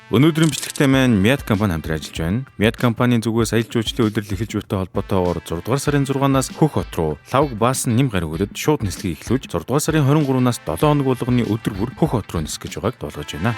Өнөөдрийн бичлэгтээ маань Мяд компани хамтран ажиллаж байна. Мяд компанийн зүгээс аялал жуулчлалын удирдал эхэлж буйтай холбоотойгоор 6 дугаар сарын 6-наас Хөх хот руу лавг баасан нэм гариг өгдөд шууд нислэгийг эхлүүлж 6 дугаар сарын 23-наас 7 хоног болгоны өдөр бүр Хөх хот руу нислэх гэж байгааг дуулгаж байна.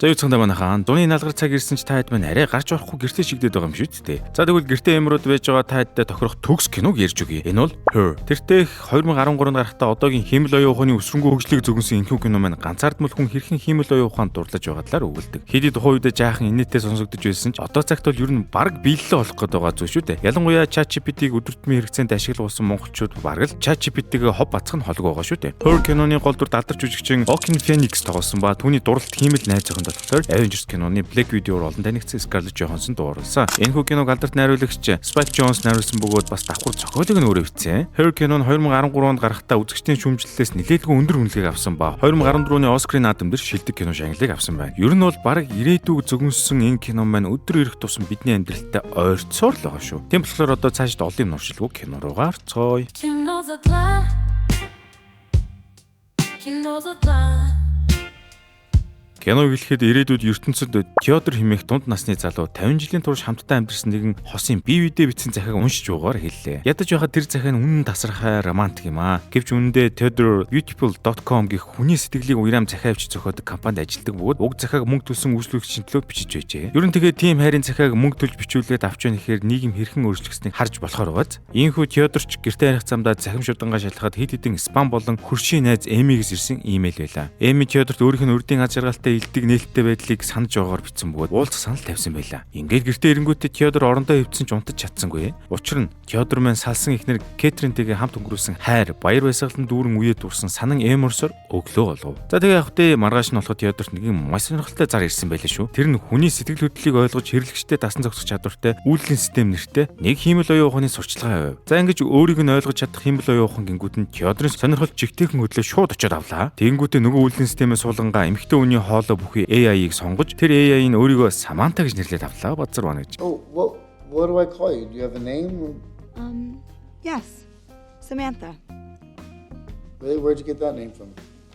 За юу цаанда манайхаа дуны налгар цаг ирсэн ч таад маань арай гарч орохгүй гэртээ шигдээд байгаа юм шүү дээ. За тэгвэл гэртээ эмрүүд байж байгаа таадтай тохирох төгс киног ярьж өгье. Энэ бол Her. Тэртээ 2013 гарахтаа одоогийн хиймэл оюун ухааны өсрөнгөө хөгжлийг зөвгөнсөн энэхүү кино маань ганцаардмал хүн хэрхэн хиймэл оюун ухаанд дурлаж байгаа талаар өгүүлдэг. Хэдий тухайн үед жаахан инээдтэй сонсогдож байсан ч одоо цагт бол ер нь баг биелэлээ олох гээд байгаа зүйл шүү дээ. Ялангуяа ChatGPT-г өдөртмийн хэрэгцээнд ашиглуулсан монголчууд бараг л ChatGPT-г хов бацах нь холог байгаа шүү дээ. Her киноны гол дүр алдарч жүжигчин Joaquin Phoenix тоглосон ба түүний дуралт хиймэл найз зохион дотор Avengers киноны Black Widow-оор олон танигдсан Scarlett Johansson дууруулсан. Энэхүү киног алдарт найруулагч Spike Jonze найруулсан бөгөөд бас давхар зохиолыг нь өөрөө бичсэн. Her кино нь 2013 онд гарахтаа үзэгчдийн шүүмжлэлээс нэлээдгүй өндөр үнэлгээг авсан ба 2014-ны Оскарын наадамд шилдэг кино шагналыг авсан байна. Ер нь бол бараг ирээдүг зөвгөнсөн энэ кино маань өдөр ирэх тусам бидний амьдралтай ойрцоор л байгаа шүү. Тийм болохоор одоо цаашд олон юм нуршилгүй кино руугаа орцгоё. Кино хэлэхэд ирээдүйд ертөнцид Теодор хэмээх дунд насны залуу 50 жилийн турш хамтдаа амьдарсан нэгэн хосын бие биедээ бичсэн захиаг уншиж байгаагаар хэллээ. Ядаж байхад тэр захиа нь үнэн тасархай романтик юм аа. Гэвч үнэндээ Theodore Beautiful.com гэх хүний сэтгэлийг уяам захиа авч зохиодог компанид ажилладаг бөгөөд уг захиаг мөнгө төлсөн үйлчлүүлэгчийн төлөө бичиж байжээ. Ер нь тэгээд тийм хайрын захиаг мөнгө төлж бичүүлээд авч яах нэхээр нийгэм хэрхэн өөрчлөгдсөнийг харж болохоор байгааз. Ийхүү Теодорч гэртээ арих замдаа захим шудангаа шалхаад хэд хэдэн спам болон хөршийн найз Эмигээс ирсэн имэйл байла. Эми Теодорт өөрийнх нь урдын аз жаргалтай илдэг нээлттэй байдлыг санаж байгаагаар бичсэн бөгөөд уулзах санал тавьсан байлаа. Ингээд гэртээ ирэнгүүтээ Теодор орондоо хөвцөн ч унтаж чадсангүй. Учир нь Теодор маань салсан ихнэр Кэтринтэйгээ хамт өнгөрүүлсэн хайр, баяр баясгалан дүүрэн үеэ дурсан санан эморсоор өглөө болов. За тэгээ явахдаа маргааш нь болоход Теодорт нэгэн маш сонирхолтой зар ирсэн байлаа шүү. Тэр нь хүний сэтгэл хөдлөлийг ойлгож хэрэглэгчтэй дасан зохицох чадвартай үйлдлийн систем нэртэй нэг хиймэл оюун ухааны сурчлагын байв. За ингэж өөрийг нь ойлгож чадах хиймэл оюун ухаан гингүүд нь Теодорын сонирхолт жигтэйхэн хөдлөө шууд очиод авлаа. Тэгэнгүүтээ нөгөө үйлдлийн системээс суулгангаа эмэгтэй хүний хоолой бүхий AI-ыг сонгож тэр AI-ыг өөрийгөө Саманта гэж нэрлээд авлаа. Бацар байна гэж. Oh, what do I call you? Do you have a name? Yes. Samantha. Really? Where'd you get that name from?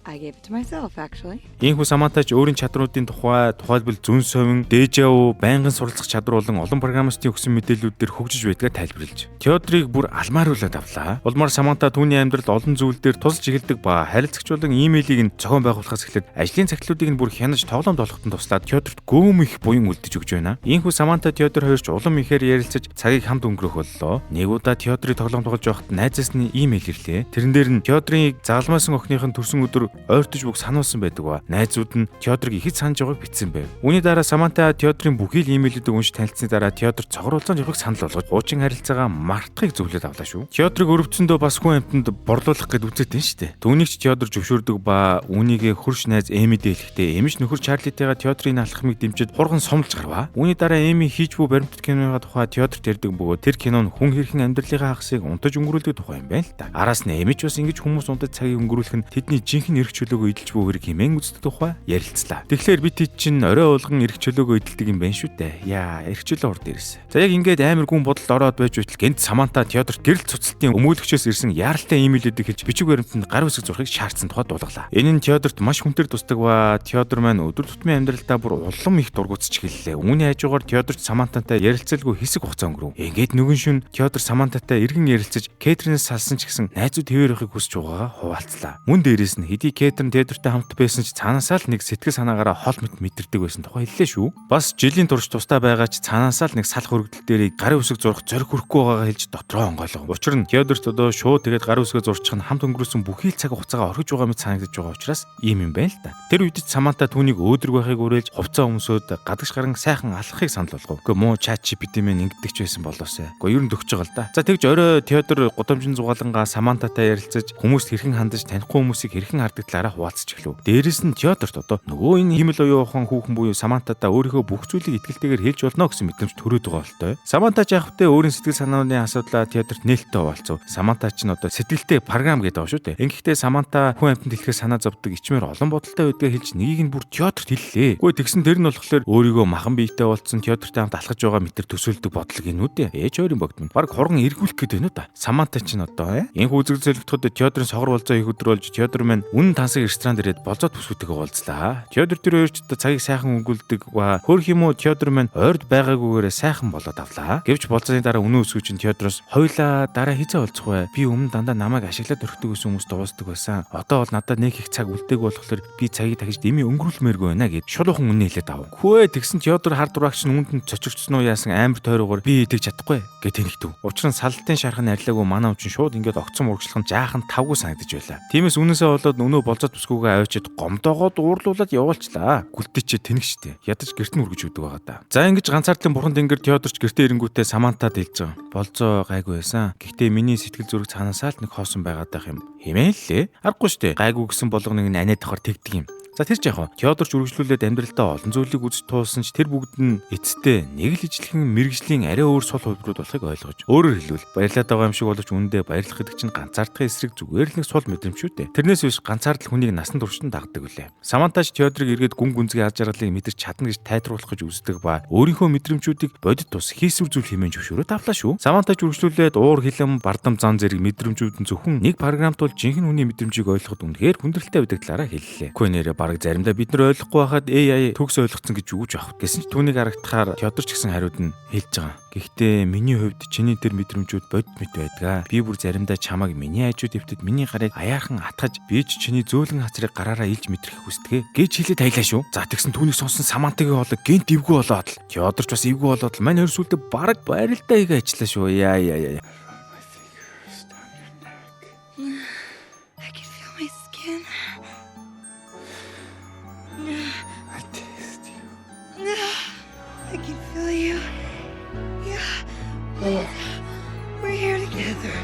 I gave it to myself, actually. Ийхүү Самантач өөрийн чадруудын тухай тухайлбал зүн совин, дежаву, байнгын суралцах чадвар болон олон программистын өгсөн мэдээллүүд дээр хөгжиж байдгаа тайлбарлаж. Теодорыг бүр алмааруулад авлаа. Улмаар Саманта түүний амьдралд олон зүйл дээр тусалж эхэлдэг ба харилцагч болон имэйлийг нь зохион байгуулахаас эхлээд ажлын цагтлуудыг нь бүр хянаж тоглоомд олохтон туслаад Теодорт гөөм их буян үлдэж өгч байна. Ийхүү Саманта Теодор хоёрч улам ихээр ярилцаж цагийг хамт өнгөрөх боллоо. Нэг удаа Теодорыг тоглоом тоглож байхад найзаас нь имэйл ирлээ. Тэрэн дээр нь Теодорыг загалмайсан охиных нь төрсөн өдөр ойртож бүг сануулсан байдаг ба найзууд нь Теодорыг ихэд санаж байгааг бичсэн байв. Үүний дараа Саманта Теодорын бүхий л имэйлүүдийг уншиж танилцсны дараа Теодор цогцолцоон явахыг санал болгож хуучин харилцаагаа мартахыг зөвлөд авлаа шүү. Теодорыг өрөвдсөндөө бас хүн амьтанд борлуулах гэд үзээдэн шүү дээ. Түүнийг ч Теодор зөвшөөрдөг ба үүнийгээ хөрш найз Эмидээ хэлэхдээ эмч нөхөр Чарлитэйгээ Теодорын алхмыг дэмжиж хурган сомлж гарваа. Үүний дараа Эми хийж буй баримтат киноны тухай Теодорт ярьдаг бөгөөд тэр кино нь хүн хэрхэн амьдралынхаа хагасыг унтаж өнгөрүүлдэг тухай юм байна л да. Араас нь Эмич бас ингэж хүмүүс унтаж цагийг өнгөрүүлэх нь тэдний жинхэнэ эрх чөлөөгөө эдэлж буй хэрэг хэмээн үздэг тухай ярилцлаа. Тэгэхээр бид чинь орой болгон эрх чөлөөгөө эдэлдэг юм байна шүү дээ. Яа, эрх чөлөө урд ирсэн. За яг ингээд амар гүн бодолд ороод байж байтал гэнт Саманта Теодорт гэрэл цуцлтын өмгөөлөгчөөс ирсэн яаралтай имэйлүүдийг хэлж бичиг баримтанд гар үсэг зурхыг шаардсан тухай дуулгалаа. Энэ нь Теодорт маш хүнтэр тусдаг ба Теодор маань өдөр тутмын амьдралдаа бүр улам их дургуутсч эхэллээ. Үүний хажуугаар Теодорт Самантатай ярилцалгүй хэсэг хугацаа өнгөрөв. Ингээд нэгэн шөнө Теодор Самантатай эргэн ярилцаж Кэтринээс салсан ч гэсэн найзууд хэвээрхийг хүсэж байгаагаа хуваалцлаа. Мөн дээрээс нь хэдий Кэтрин Теодортой хамт байсан ч цаанаасаа л нэг сэтгэл санаагаараа хол мэт мэдэрдэг байсан тухай хэллээ шүү. Бас жилийн турш тустай байгаа ч цаанаасаа л нэг салах хөргөлтөл дээрээ гарын үсэг зурх зориг хүрхгүй байгаагаа хэлж дотроо онгойлгов. Учир нь Теодорт одоо шууд тэгээд гарын үсгээ зурчих нь хамт өнгөрөөсөн бүхий л цаг хугацаагаа орхиж байгаа мэт санагдаж байгаа учраас ийм юм байна л да. Тэр үед ч Саманта түүнийг өөдрөг байхыг уриалж хувцас өмсөд гадагш гарan сайхан алхахыг санал болгов. Гэхдээ муу ChatGPT мэн ингэдэг ч байсан болоосай. Гэхдээ ер нь төгсөж байгаа л да. За тэгж орой Теодор гудамжин зугаалангаа Самантатай ярилцаж хүмүүст хэрхэн хандаж танихгүй хүмүүсийг хэрхэн хардаг талаараа хуваалцаж эхлэв. Дээрээс нь Теодорт одоо нөгөө энэ хиймэл оюун ухаан хүүхэн буюу Самантатаа өөрийнхөө бүх зүйлийг итгэлтэйгээр хэлж болно гэсэн мэдрэмж төрөөд байгаа болтой. Саманта ч яах вэ өөрийн сэтгэл санааны асуудлаа Теодорт нээлттэй хуваалцав. Саманта ч нь одоо сэтгэлтэй програм гэдэг байгаа шүү дээ. Ингэхдээ Саманта хүн амьтанд хэлэхээ санаа зовдөг ичмээр олон бодолтой байдгаа хэлж нэгийг нь бүр Теодорт хэллээ. Гэхдээ тэгсэн тэр нь болохоор өөрийгөө махан биетэй болцсон Теодортой хамт алхаж байгаа мэтэр төсөөлдөг бодлого гинүүд ээж хоёрын богдно. Бараг хоргон эргүүлэх гэдэг нь да. Саманта ч нь одоо энэ үзэгдэл солигдоход Теодорын согор болцоо их өдөр болж Теодор маань үн үнэн тансаг ресторанд ирээд болзоод бүсгүйтэйгээ уулзлаа. Теодор тэр хоёр ч цагийг сайхан өнгөрүүлдэг ба хөрх юм уу Теодор маань ойрд байгаагүйгээрээ сайхан болоод авлаа. Гэвч болцооны дараа үнэн өсгүүч нь Теодороос хоёлаа дараа хизээ уулзах вэ? Би өмнө дандаа намайг ашиглаад өрхдөг гэсэн хүмүүс дуусдаг байсан. Одоо бол надад нэг их цаг үлдээг болохоор би цагийг дахиж дэмий өнгөрүүлмээргүй байна гэд шулуухан үнэн хэлээд ав. Хөөе тэгсэн Теодор хард дураагч нь үүнд нь цочирчсон уу яасан амар тойрогоор би тэгж чадахгүй гэж тэнэгдэв. Учир нь салтын шархан арилаагүй манаа хүн шууд ингээд огцом урагшлах нь жаахан тавгүй санагдаж байлаа. Тиймээс үнээсээ болоод өнөө болцоод бүсгүйгээ авчид гомдоогоод уурлуулад явуулчлаа. Гүлтээчээ тэнэгчтэй. Ядаж гэрт нь үргэж өгдөг байгаа да. За ингэж ганцаардлын бурхан тэнгэр Теодорч гэртээ ирэнгүүтээ Самантад хэлж байгаа. Болзоо гайгүй байсан. Гэхдээ миний сэтгэл зүрэг цаанаасаа л нэг хоосон байгаад байх юм. Хэмээн лээ. Аргагүй штэ. Гайгүй гэсэн болгоныг анаа давхар тэгдэг юм. За тэр ч яах вэ? Теодорч үргэлжлүүлээд амьдралдаа олон зүйлийг үзэж туулсан ч тэр бүгд нь эцэстээ нэг л ижлэхэн мэрэгжлийн арай өөр сул хувьрууд болохыг ойлгож. Өөрөөр хэлбэл баярлаад байгаа юм шиг боловч үүндээ баярлах гэдэг чинь ганцаардхын эсрэг зүгээр л нэг сул мэдрэмж шүү дээ. Тэрнээс биш ганцаардл хүнийг насан туршид дагдаг үлээ. Самантаж Теодорыг эргээд гүн гүнзгий аз жаргалыг мэдэрч чадна гэж тайлбарлах гэж үздэг ба өөрийнхөө мэдрэмжүүдийг бодит тус хийсвэр зүйл хэмээн зөвшөөрөө тавлаа шүү. Самантаж үргэлжлүүлээд уур хилэм бардам зан зэрэг мэдрэмжүүд нь зөвхөн нэг програмт бол жинхэнэ хүний мэдрэмжийг ойлгоход үнэхээр хүндрэлтэй байдаг талаараа хэллээ. Көөнээрээ бараг заримдаа бид нар ойлгохгүй байхад AI төгс ойлгоцсон гэж үгж авах гэсэн ч түүнийг харагдахаар Теодор ч гэсэн хариуд нь хэлж байгаа. Гэхдээ миний хувьд чиний тэр мэдрэмжүүд бодит мэт байдаг. Би бүр заримдаа чамайг миний хажууд дэвтэд миний гарыг аяархан атгаж би ч чиний зөөлөн хацрыг гараараа илж мэдрэх хүсдэг гэж хэлээд тайлаа шүү. За тэгсэн түүнийг сонсон Самантагийн хоолой гэнт эвгүй болоод л Теодор ч бас эвгүй болоод л мань хоёр сүлдө бараг байралдаа игээ ажиллаа шүү. Яа. I can feel my skin. I taste you. I can feel you. Yeah. We're here together.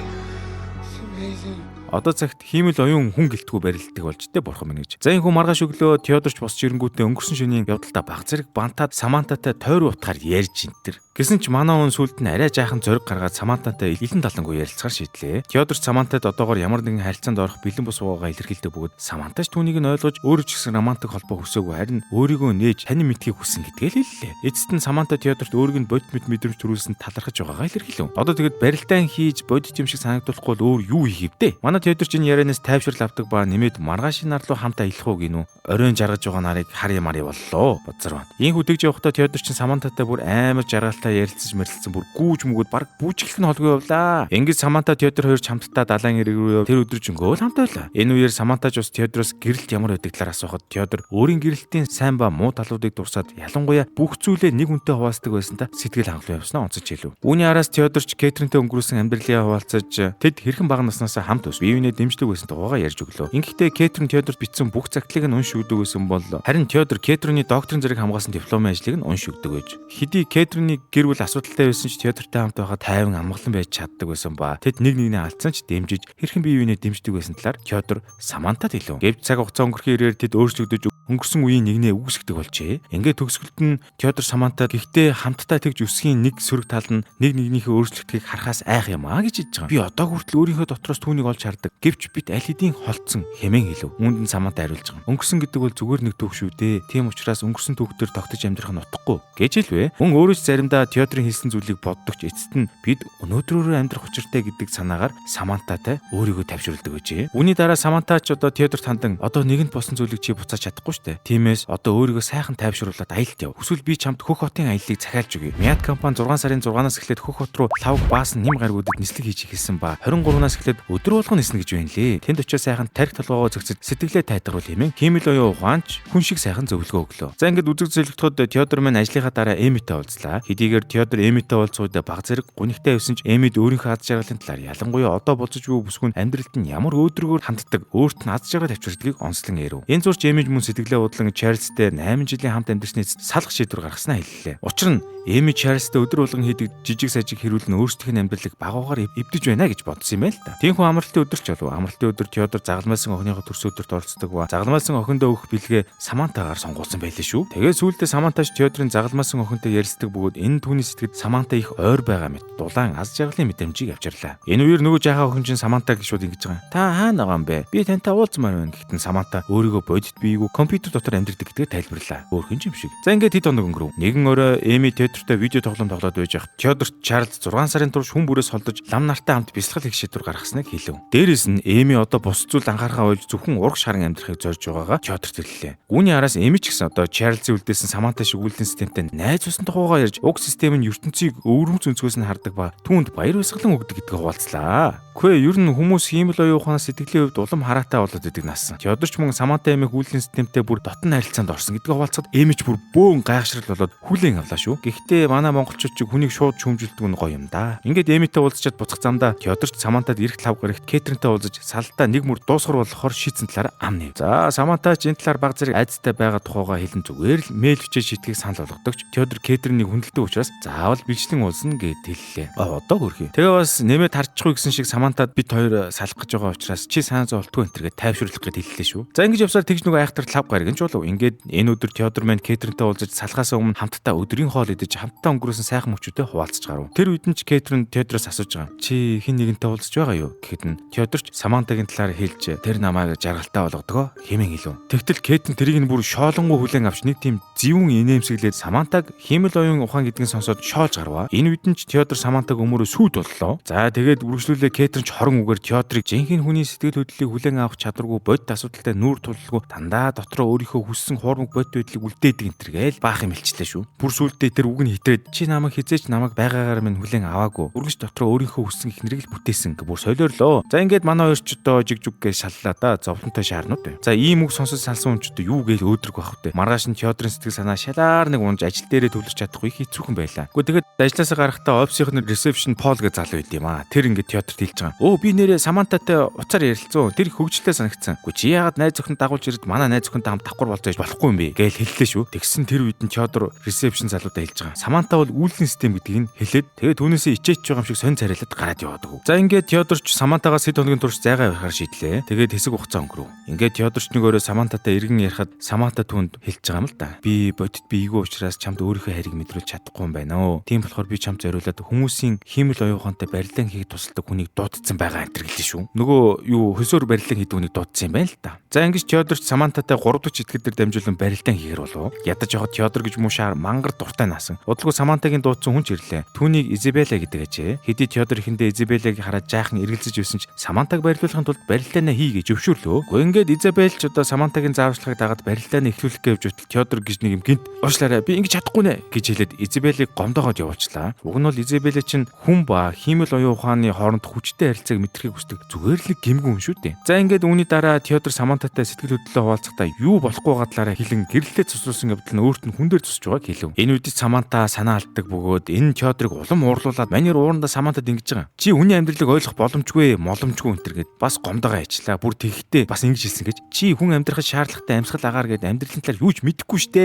It's amazing. Одоо цагт хиймэл оюун хүн гэлтгүү барилддаг болж тэ бурхан минь гэж. За энэ хүн маргааш өглөө Теодорч босч ирэнгүүтээ өнгөрсөн шөнийн явдалтай баг зэрэг бантаад Самантатай тойр утгаар ярьж интэр. Гэсэн ч манай хүн сүлд нь арай жаахан зориг гаргаад Самантатай илэн талангуй ярилцахаар шийдлээ. Теодорч Самантад одоогоор ямар нэгэн харилцаанд орох бэлэн бус байгаагаа илэрхийлдэг бөгөөд Самантач түүнийг нь ойлгож өөрөө ч гэсэн романтик холбоо хүсээгүй харин өөрийгөө нээж тань мэдхийг хүсэн гэдгээ л хэллээ. Эцэст нь Саманта Теодорт өөрийг нь бодит мэт мэдрэмж төрүүлсэн талархаж байгаагаа илэрхийлв. Одоо тэгэд барилдаан хийж бодит юм шиг санагдуулахгүй л өөр юу хийв дээ. Манай Теодорч энэ ярианаас тайвшрал авдаг ба нэмээд маргаашийн нар руу хамтаа илэх уу гинүү. Оройн жаргаж байгаа нарыг хари мари боллоо. Бодсорван. Ийм хүдэгж явахдаа Теодорч Самантатай бүр амар жаргалтай ярилцаж мэрэлцсэн бүр гүүж мүгүүд баг бүүжиглэх нь холгүй явлаа. Ингээд Саманта Теодор хоёр ч хамтдаа далайн эргэрөө тэр өдржингөө л хамтаа байлаа. Энэ үеэр Самантач бас Теодороос гэрэлт ямар байдаг талаар асуухад Теодор өөрийн гэрэлтийн сайн ба муу талуудыг дурсаад ялангуяа бүх зүйлээ нэг үнтэй хуваалцдаг байсан та сэтгэл хангалуун явснаа онцож хэлв. Үүний араас Теодорч Кэтринтэй өнгөрүүлсэн амьдралаа хуваалцаж тэд хэрхэн бага наснаас хамт ус биеүнээ дэмждэг байсан тухайга ярьж өглөө. Ингэхдээ Кэтрин Теодорт бичсэн бүх цагтлыг нь уншигддаг байсан бол харин Теодор Кэтриний докторийн зэрэг хамгаалсан дипломын ажлыг нь уншигддаг байж. Хэдий Кэтриний гэр бүл асуудалтай байсан ч Теодортой хамт байхад тайван амгалан байж чаддаг байсан ба тэд нэг нэгнээ алдсан ч дэмжиж хэрхэн биеүнээ дэмждэг байсан талаар Теодор Самантад хэлв. Гэвч цаг хугацаа өнгөрөх ирээр тэд өөрчлөгдөж өнгөрсөн үеийн нэгнээ үгсгдэг болжээ. Ингээд төгсгөлд нь Теодор Самантад гэхдээ хамтдаа тэгж өсгийн нэг сөрөг тал нь нэг нэгнийхээ өөрчлөлтгийг харахаас айх юм аа гэж хэлж байгаа. Би одоо хүртэл өөрийнхөө дотроос түүнийг олж хардаг. Гэвч бид аль хэдийн холцсон хэмээн хэлв. Үүнд нь Саманта хариулж байгаа. Өнгөрсөн гэдэг бол зүгээр нэг түүх шүү дээ. Тийм учраас өнгөрсөн түүхтэр тогтож амьдрах нь утгагүй гэж хэлвэ. Мөн өөрөө ч заримдаа Теодорын хэлсэн зүйлийг боддог ч эцэст нь бид өнөөдрөөрөө амьдрах учиртай гэдэг санаагаар Самантатай өөрийгөө тавьшруулдаг гэжээ. Үүний дараа Саманта ч одоо Теодорт хандан одоо нэгэнт босон зүйлийг чи буцааж чадахгүй штэ. Тиймээс одоо өөрийгөө сайхан тайвшруулад аялалд яв. Эсвэл би чамд Хөх хотын аяллыг захиалж өгье. Мят компани 6 сарын 6-наас эхлээд Хөх хот руу лав баасан нэм гаргуудад нислэг хийж эхэлсэн ба 23-наас эхлээд өдөр болгон ниснэ гэж байна лээ. Тэнд очиж сайхан тарих толгоогоо зөгсөж сэтгэлээ тайтгаруул хэмээн хиймэл оюун ухаанч хүн шиг сайхан зөвлөгөө өглөө. За ингээд үзэг зөвлөгтөд Теодор маань ажлынхаа дараа Эмитэй уулзлаа. Хэдийгээр Теодор Эмитэй уулзууд баг зэрэг гунигтай байсан ч Эмид өөрийнхөө аз жаргалын талаар ялангуяа одоо болцож буй бүсгүн амьдралд нь ямар өөдрөгөөр ханддаг, өөрт нь аз жаргал авчирдгийг онцлон ярив. Энэ зурч Эмид мөн сэтгэлээ удлан Чарльзтэй 8 жилийн хамт амьдрсны салах шийдвэр гаргаснаа хэллээ. Учир нь Эми Чарльзтэй өдөр болгон хийдэг жижиг сажиг хэрүүл нь өөрсдийн амьдралыг багуугаар эвдэж байна гэж бодсон юм байл та. Тиймээс амралтын өдөр ч болов. Амралтын өдөр Теодор загалмайлсан охиныхоо төрсөн өдөрт оролцдог ба загалмайлсан охиндоо өгөх бэлгээ Самантагаар сонгуулсан байлээ шүү. Тэгээд сүүлдээ Самантач Теодорын загалмайлсан охинтой ярилцдаг бөгөөд энэ түүний сэтгэд Саманта их ойр байгаа мэт дулаан аз жаргалын мэдрэмжийг авчирлаа. Энэ үеэр нөгөө жаахан охин чинь Самантаг шууд ингэж байгаа. Та хаана байгаа юм бэ? Би тантай уулзмаар байна. Гэхдээ Саманта өөрийгөө бодит биегүй компьютер компьютер дотор амьдардаг гэдгээ тайлбарлаа. Өөр хин юм шиг. За ингээд хэд хоног өнгөрөв. Нэгэн орой Эми театртай видео тоглоом тоглоод байж хат Теодор Чарльз 6 сарын турш хүн бүрээс холдож лам нартай хамт бясалгал хийх шийдвэр гаргасныг хэлв. Дээрээс нь Эми одоо бус зүйл анхаарахаа ойлж зөвхөн ураг шарын амьдрахыг зорж байгаагаа Теодорт хэллээ. Үүний араас Эми ч гэсэн одоо Чарльзын үлдээсэн Саманта шиг үйлдэн системтэй найз усан тухайгаа ярьж уг систем нь ертөнцийг өвөрмц өнцгөөс нь хардаг ба түүнд баяр баясгалан өгдөг гэдгээ хуваалцлаа. Гэхдээ ер нь хүмүүс хиймэл оюун ухаанаас сэтгэлийн хувьд улам хараатай болоод идэг насан. Теодор ч мөн Саманта Эмиг үйлдэн системтэй бүр дотн харилцаанд орсон гэдгээ хуваалцахад Эми ч бүр бөөн гайхшрал болоод хүлээн авлаа шүү. Гэхдээ манай монголчууд ч хүнийг шууд шүүмжилдэг нь гоё юм да. Ингээд Эмитэй уулзчаад буцах замдаа Теодор ч Самантад эрт лав гарагт Кэтринтэй уулзаж салдаа нэг мөр дуусгар болохоор шийдсэн талаар ам нэв. За Саманта ч энэ талаар баг зэрэг айцтай байгаа тухайга хэлэн зүгээр л мэйл бичиж шийтгэхийг санал болгодогч Теодор Кэтриныг хүндэлдэг учраас заавал бичлэн уулзна гэд хэллээ. Одоо хөрхий. Тэгээ бас нэмээд харчихгүй гэсэн шиг Самантад бид хоёр салах гэж байгаа учраас чи сайн золтгүй энэ төргээ тайвшруулах гэд хэллээ шүү. За ингэж явсаар тэгж нөгөө айхтар лав гарагч болов. Ингээд энэ өдөр Теодор маань Кэтринтэй уулзаж салахаас өмнө хамтдаа өдрийн хоол идэж хамтдаа өнгөрөөсөн сайхан мөчүүдэд хуваалцаж гарав. Тэр үед нь ч Кэтрин Теодороос асууж байгаа. Чи хин нэгэнтэй уулзаж байгаа юу гэхэд нь Теодор ч Самантагийн талаар хэлж тэр намайг жаргалтай болгодгоо хэмээн хэлв. Тэгтэл Кэтрин тэрийг нь бүр шоолонгоо хүлээн авч нэг тийм зэвүүн инээмсэглээд Самантаг хиймэл оюун ухаан гэдгийг сонсоод шоолж гарваа. Энэ үед нь ч Теодор Самантаг өмөрөө сүйд боллоо. За тэгээд үргэлжлүүлээ Кэтрин ч хорон үгээр Теодорыг жинхэнэ хүний сэтгэл хөдлөлийг хүлээн авах чадваргүй бодит асуудалтай нүүр тулалгүй дандаа дотроо өөрийнхөө хүссэн хоормог бодит байдлыг үлдээдэг энэ төргээл баах юм хэлчихлээ шүү. Бүр сүултээ тэр үг нь хитрээд чи намайг хизээч намайг байгаагаар минь хүлээн аваагүй. Үргэлж дотроо өөрийнхөө хүссэн ихнэрийг л бүтээсэн гэ бүр солиорлоо. За ингээд манай хоёр ч одоо жигжүг гэж шаллаа да зовлонтой шаарнууд. За ийм үг сонсож салсан хүн ч одоо юу гээл өөдрөг байх вэ? Маргааш нь Теодорын сэтгэл санаа шалаар нэг унж ажил дээрээ төвлөрч чадахгүй их хэцүүхэн байлаа. Гэхдээ тэгээд ажлаасаа гарахдаа офисийн ресепшн Пол гэж залуу байд юм аа. Тэр ингээд Теодорт хэлж байгаа. Өө би нэрээ Самантатай уцаар ярилцсан. Тэр их хөвгчлээ санагдсан. Гэхдээ чи яагаад найз зөвхөн дагуулж ирээд манай найз зөвхөнтэй хамт давхар болж байж болохгүй юм бэ гээл хэллээ шүү. Тэгсэн тэр үед нь Теодор ресепшн залуудаа хэлж байгаа. Саманта бол үйлдэн систем гэдгийг нь хэлээд тэгээд түүнээсээ ичээч байгаа юм шиг сонь царайлаад гараад яваад өгв. За ингээд Теодор ч Самантагаас хэд хоногийн турш зайгаа явахаар шийдлээ. Тэгээд хэсэг хугацаа өнгөрөв. Ингээд Теодор ч нэг өөрөө Самантатай эргэн ярихад Саманта түүнд хэлж байгаа юм л да. Би бодит биегүй учраас чамд өөрийнхөө хайрыг мэдрүүлж чадахгүй юм байна өө. Тийм болохоор би чамд зориулаад хүмүүсийн хиймэл оюун ухаантай барилдаан хийх тусалдаг хүнийг дуудсан байгаа энэ гэлээ шүү. Нөгөө юу хөсөөр барилдаан хийдэг хүнийг дуудсан юм байна л да. За ингэж Теодор ч Самантатай 3 дахь итгэл дээр дамжуулан барилдаан хийгэр болов. Ядаж явахад Теодор гэж мушаар мангар дуртай наасан. Удалгүй Самантагийн дуудсан хүн ч ирлээ. Түүнийг Изабелла гэдэг ажээ. Хэдий Теодор ихэндээ Изабеллаг хараад жаахан эргэлзэж байсан ч Самантаг барилуулахын тулд барилдаанаа хий гэж өвшөөрлөө. Гэхдээ ингээд Изабелл ч одоо Самантагийн зааварчлагыг дагаад барилдаанаа эхлүүлэх гэж байтал Теодор гэж нэг юм гинт уушлаарай би ингэж чадахгүй нэ гэж хэлээд Изабеллыг гомдоогоод явуулчлаа. Уг нь бол Изабелла чинь хүн ба хиймэл оюун ухааны хооронд хүчтэй харилцааг мэдрэхийг хүсдэг зүгээр л гэмгүй хүн шүү дээ. За ингээд үүний дараа Теодор Самантатай сэтгэл хөдлөлөө хуваалцахдаа юу болохгүй гадлаараа хэлэн гэрэлтээ цуцруулсан явдал нь өөрт нь хүн дээр цусж байгааг хэлв. Энэ үед Саманта санаа алддаг бөгөөд энэ Теодорыг улам уурлуулад манер уурандаа Самантад ингэж байгаа. Чи хүний амьдралыг ойлгох боломжгүй өнтер гэд бас гомдоогоо ажиллаа. Бүр тэгхтээ бас ингэж хэлсэн гэж чи хүн амьдрахад шаардлагатай амьсгал агаар гэд амьдралын талаар юу ч мэдэхгүй штэ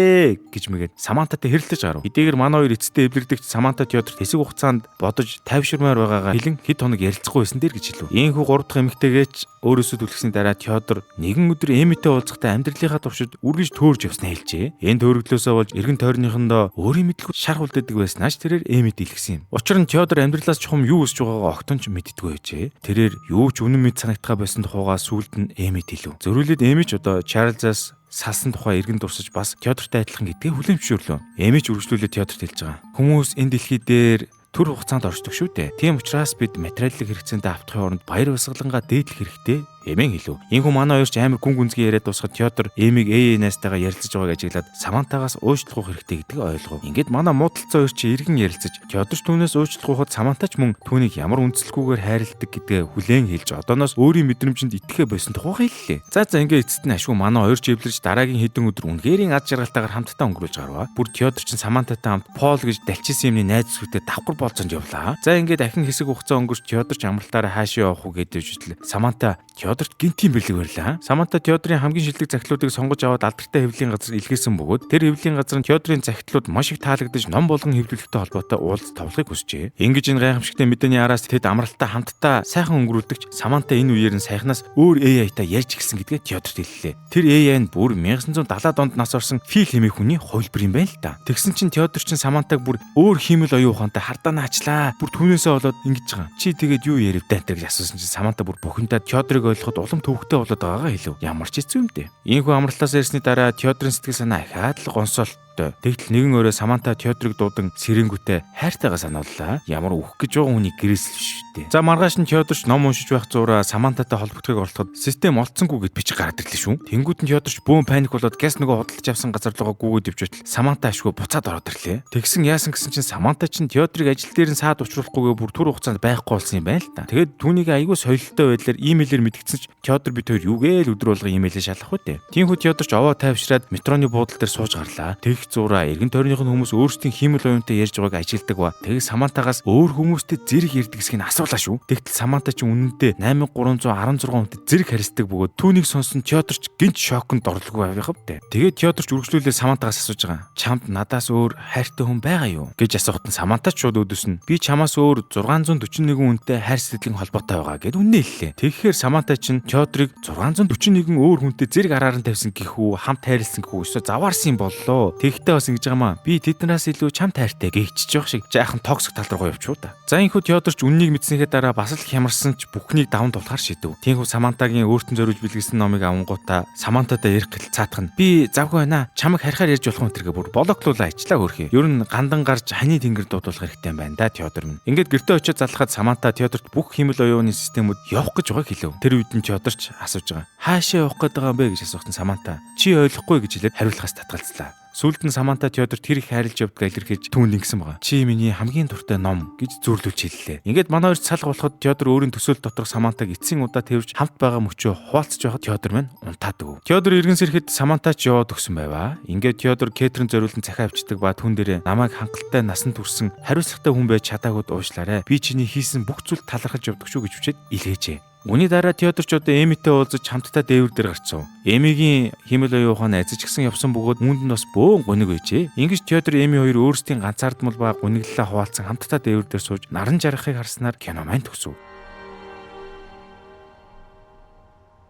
гэж мэгээд Самантатай хэрэлдэж гарав. Эдгээр манай хоёр эцэстээ эвлэрдэгч Саманта Теодор хэсэг хугацаанд бодож тайвширмаар байгаагаа хэлэн хэд хоног ярилцахгүй байсан дээр гэж хэлв. Ийхүү 3 дахь эмэгтэйгээч өөрөөсөө түлхсний дараа Теодор нэгэн өдөр Эмитэй уулзахдаа амьдралынхаа туршид үргэлж төөрж явснаа хэлжээ. Энэ төөрөглөөсөө болж эргэн тойрныхондоо өөрийн мэдлэг шарх үлдээдэг байснаач тэрээр Эмид илгэсэн юм. Учир нь Теодор амьдралаас чухам юу өсч байгаагаа огтон ч мэддэггүй байжээ. Тэрээр юу ч үнэн мэд санагдахаа байсан тухайгаа сүүлд нь Эмид хэлв. Зөрүүлээд Эми ч одоо Чарльзаас салсан тухай эргэн дурсаж бас Теодортой адилхан гэдгээ хүлэмжшөөрлөө. Эми ч үргэлжлүүлээд Теодорт хэлж байгаа. Хүмүүс энэ дэлхий дээр төр хугацаанд оршдог шүү дээ. Тийм учраас бид материалын хэрэгцээндээ автахын оронд баяр баясгалангаа дээдлэх хэрэгтэй эмэн хэлв. Ийхүү манай хоёр ч амар гүн гүнзгий яриад дуусахад Теодор Эмиг Энэстайгаа ярилцаж байгааг ажиглаад Самантагаас уучлах хэрэгтэй гэдгийг ойлгов. Ингээд манай муудалцсан хоёр чи эргэн ярилцаж Теодор ч түүнээс уучлах ухад Самантач мөн түүнийг ямар үндслэлгүйгээр хайрладаг гэдгээ хүлээн хэлж одооноос өөрийн мэдрэмжинд итгэхэ байсан тухай хэллээ. За ингээд эцэст нь ашгүй манай хоёр ч эвлэрж дараагийн хэдэн өдөр үнгээрийн ад жаргалтайгаар хамтдаа өнгөрүүлж гарваа. Бүр Теодор ч Самантатай хамт Пол гэж далчсан юмны найз зүгтээ давхар болцонд явлаа. За ингээд дахин хэсэг хугацаа өнгөрч Теодор ч амралтаараа хаашаа явах уу гэдэг үжил Саманта Теодорт гинтийн бэлэг барьлаа. Саманта Теодорын хамгийн шилдэг захидлуудыг сонгож аваад алдартай хэвлэлийн газар илгээсэн бөгөөд тэр хэвлэлийн газар нь Теодорын захидлууд маш их таалагдж ном болгон хэвлүүлэгтэй холбоотой уулз тоглохыг хүсжээ. Ингэж энэ гайхамшигтай мэдээний араас тэд амралтаа хамтдаа сайхан өнгөрүүлдэгч Саманта энэ үеэр нь сайхнаас өөр AI-тай ярьж гисэн гэдгээ Теодорт хэллээ. Тэр AI нь бүр 1970 онд нас орсон Фил хэмээх хүний хувилбар юм байна л да. Тэгсэн чинь Теодор чинь Самантаг бүр өөр хиймэл оюун ухаантай хардаанаа ачлаа. Бүр түүнээсээ болоод ингэж байгаа. Чи тэгээд юу ярив даа гэж асуусан чинь Саманта бүр бухимдаад Теодорыг ойлгоход улам төвөгтэй болоод байгаагаа хэлв. Ямар ч хэцүү юм дээ. Ийхүү амралтаас ирсний дараа Теодорын сэтгэл санаа ахаад л гонсоолт. Тэгтэл нэгэн өрөө Саманта Теодорыг дуудан сэрэнгүүтээ хайртайгаа санааллаа. Ямар үхэх гэж байгаа хүний гэрээсэл шүү дээ. За маргааш нь Теодорч ном уншиж байх зуура Самантатай холбогдохыг оролдоход систем олдсонгүй гэд бичиг гараад ирлээ шүү. Тэнгүүд нь Теодорч бөөн паник болоод гэс нөгөө худалдаж авсан газар руугаа гүгээд ивч байтал Саманта ашгүй буцаад ороод ирлээ. Тэгсэн яасан гэсэн чинь Саманта чинь Теодорыг ажил дээр нь саад учруулахгүйгээ бүр түр хугацаанд байхгүй болсон юм байна л та. Тэгээд түүнийг айгүй соёлтой байдлаар имэйлээр мэдгдсэн ч Теодор бид хоёр юугээл өдөр болго имэйлээ шалгах үү. Тиймхүү Теодорч овоо тайвшраад метроны буудлын дээр сууж гарлаа. Зураа эргэн тойрных нь хүмүүс өөрсдийн хиймэл оюунтай ярьж байгааг ажилдаг ба тэгээд Самантагаас өөр хүмүүстэй зэрэг ярьдаг гэсгийг асуулаа шүү. Тэгтэл Саманта ч үнэндээ 8316 хүнтэй зэрэг харьцдаг бөгөөд түүнийг сонсон Теодорч гинт шоконд орлоггүй авах вэ. Тэгээд Теодорч үргэлжлүүлээ Самантагаас асууж байгаа. Чамд надаас өөр хайртай хүн байгаа юу гэж асуухад нь Саманта ч шууд өдөөс нь би чамаас өөр 641 хүнтэй хайр сэтгэлийн холбоотой байгаа гэд үнэ хэллээ. Тэгэхээр Саманта чинь Теодорыг 641 өөр хүнтэй зэрэг араар нь тавьсан гэхүү хамт хайрлсан гэхүү өсө заваарсан юм боллоо. Тэгтээ бас ингэж байгаамаа. Би тэднээс илүү чамд хайртай гэйчиж явах шиг жаахан токсик тал руугаа явчихуу та. За инхүү Теодорч үннийг мэдснийхээ дараа бас л хямарсан ч бүхнийг даван тулахар шийдэв. Тиймхүү Самантагийн өөртөө зориулж бэлгэлсэн номыг авангуудаа Самантатай ярих гэл цаатах нь би завгүй байна. Чамайг харихаар ярьж болох юм тэргээ бүр блоклуулаа ичлаа хөрхий. Ер нь гандан гарч ханы тэнгэр дуудуулах хэрэгтэй юм байна да Теодор минь. Ингээд гэртээ очиж залхахад Саманта Теодорт бүх химэл оюуны системүүд явах гэж байгааг хэлв. Тэр үед нь Теодорч асууж байгаа. Хаашаа явах гээд байгаа юм бэ гэж асуухад Саманта чи ойлгохгүй гэж хэлээд хариулахаас татгалзлаа. Сүүлд нь Саманта Теодорт тэр их хайрлж явдгаа илэрхийлж түүнд ингэсэн байгаа. Чи миний хамгийн дуртай ном гэж зөөрлүүлж хэллээ. Ингээд манай хоёр салга болоход Теодор өөрийн төсөөл доторх Самантаг эцсийн удаа тэрвж хамт байгаа мөчөө хуваалцж байхад Теодор маань унтаадаг. Теодор эргэн сэрэхэд Саманта ч яваад өгсөн байваа. Ингээд Теодор Кэтрин зориулсан цахиа авчдаг ба түн дээрээ намайг хангалттай насанд хүрсэн хариуцлагатай хүн байж чадаагүйд уушлаарай. Би чиний хийсэн бүх зүйл талархаж явдаг шүү гэж хүчээд илгээжээ. Үүний дараа Теодорч одоо Эмитэй уулзаж хамтдаа дээвэр дээр гарцсан. Эмигийн химэл оюун ухааны азиж гисэн явсан бөгөөд үүнд нь бас бөөн гуниг байжээ. Ингэж Теодор Эми хоёр өөрсдийн ганцаардмал ба гуниглалаа хуваалцсан хамтдаа дээвэр дээр сууж наран жаргахыг харснаар кино маань төгсөв.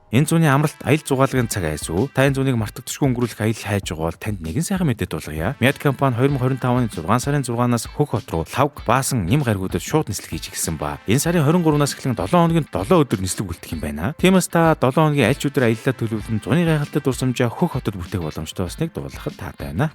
Энэ зууны амралт аялал зугаалгын цаг айсуу. Та энэ зууныг мартагдчихгүй өнгөрүүлэх аялал хайж байгаа бол танд нэгэн сайхан мэдээ дуулгая. Мяд компани 2025 оны 6 сарын 6-наас Хөх хот руу лавг баасан ням гаригуудад шууд нислэг хийж эхэлсэн ба энэ сарын 23-наас эхлэн 7 хоногийн 7 өдөр нислэг үлдэх юм байна. Тиймээс та 7 хоногийн аль ч өдөр аяллаа төлөвлөн зуны гайхалтай дурсамжаа Хөх хотод бүтээх боломжтой болсныг дуулгахад таатай байна.